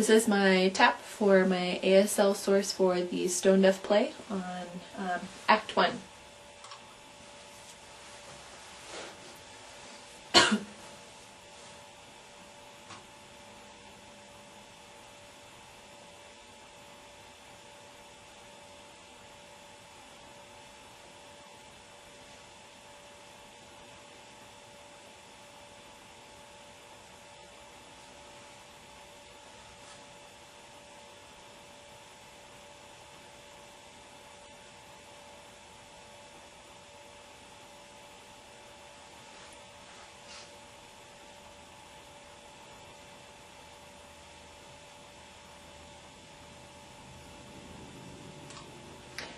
This is my tap for my ASL source for the Stone Deaf play on Act 1.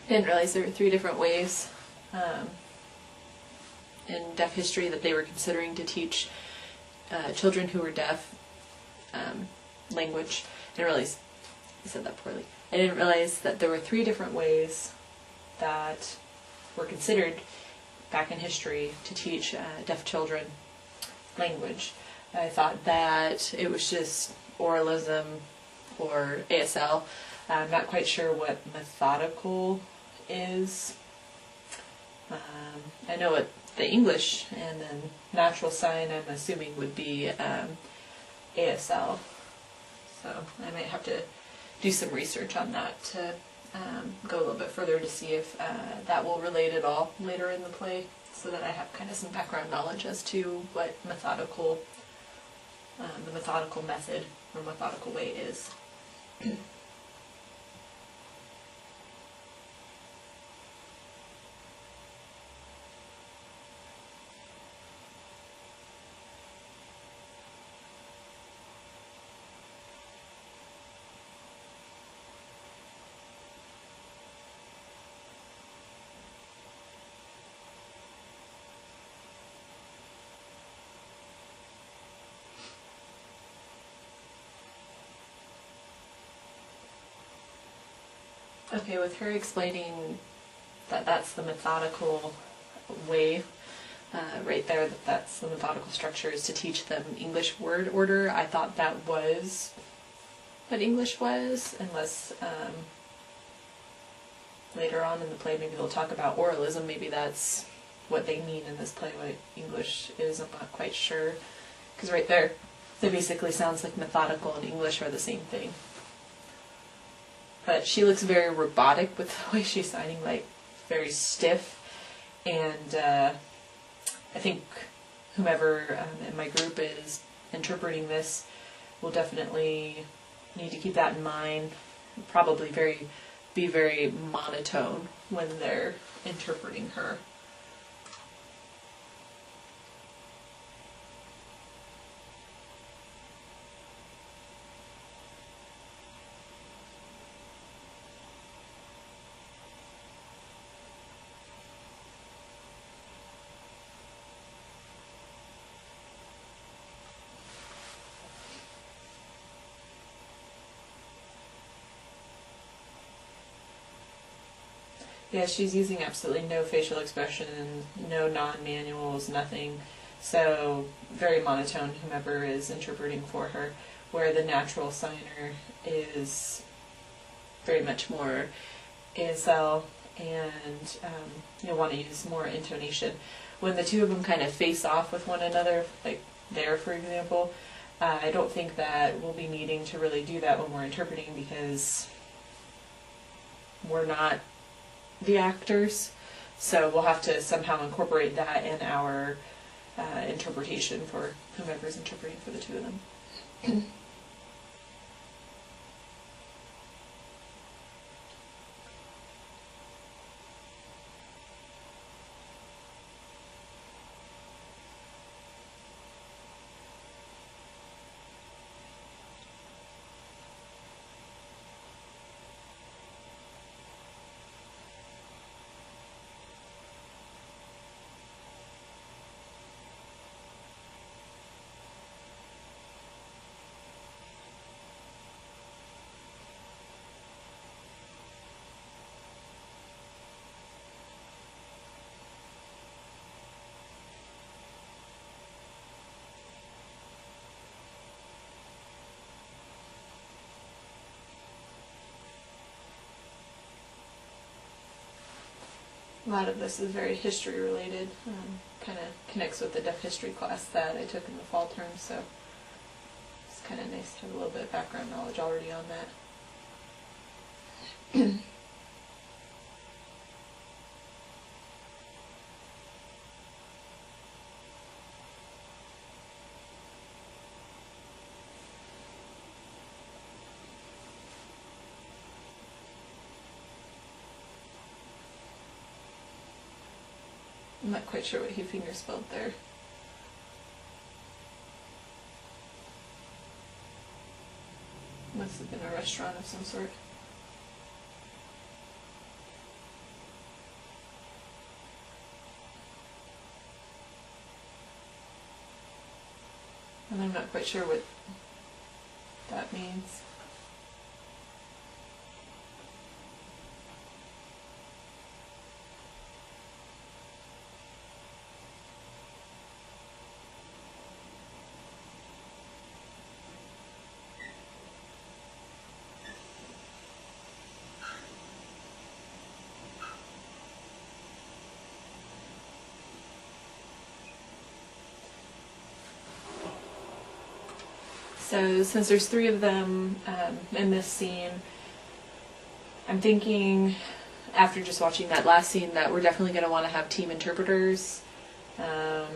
I didn't realize there were 3 different ways in deaf history that they were considering to teach children who were deaf language. I didn't realize I said that poorly. I didn't realize that there were 3 different ways that were considered back in history to teach deaf children language. I thought that it was just oralism or ASL. I'm not quite sure what methodical is. I know what the English and then natural sign I'm assuming would be ASL. So I might have to do some research on that to go a little bit further to see if that will relate at all later in the play, so that I have kind of some background knowledge as to what methodical, the methodical method or methodical way is. Okay, with her explaining that that's the methodical way, right there, that's the methodical structure, is to teach them English word order. I thought that was what English was, unless later on in the play maybe they'll talk about oralism. Maybe that's what they mean in this play, what English is. I'm not quite sure, because right there, it basically sounds like methodical and English are the same thing. But she looks very robotic with the way she's signing, like very stiff. And I think whomever in my group is interpreting this will definitely need to keep that in mind. Probably be very monotone when they're interpreting her. Yeah, she's using absolutely no facial expression, no non-manuals, nothing. So very monotone, whomever is interpreting for her, where the natural signer is very much more ASL and you'll want to use more intonation. When the 2 of them kind of face off with one another, like there for example, I don't think that we'll be needing to really do that when we're interpreting, because we're not the actors, so we'll have to somehow incorporate that in our interpretation for whomever's interpreting for the 2 of them. A lot of this is very history related, kind of connects with the deaf history class that I took in the fall term, so it's kind of nice to have a little bit of background knowledge already on that. I'm not quite sure what he finger spelled there. Must have been a restaurant of some sort. And I'm not quite sure what that means. So since there's 3 of them in this scene, I'm thinking, after just watching that last scene, that we're definitely going to want to have team interpreters, and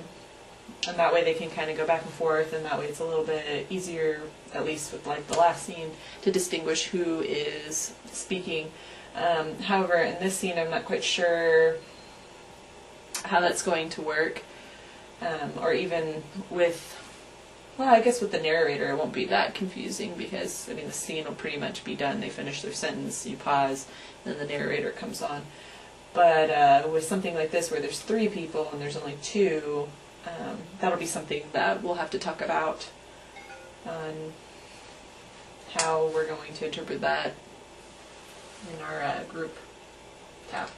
that way they can kind of go back and forth, and that way it's a little bit easier, at least with like the last scene, to distinguish who is speaking. However, in this scene, I'm not quite sure how that's going to work, or even with... Well, I guess with the narrator it won't be that confusing because, I mean, the scene will pretty much be done. They finish their sentence, you pause, then the narrator comes on. But with something like this where there's 3 people and there's only 2, that'll be something that we'll have to talk about on how we're going to interpret that in our group tab.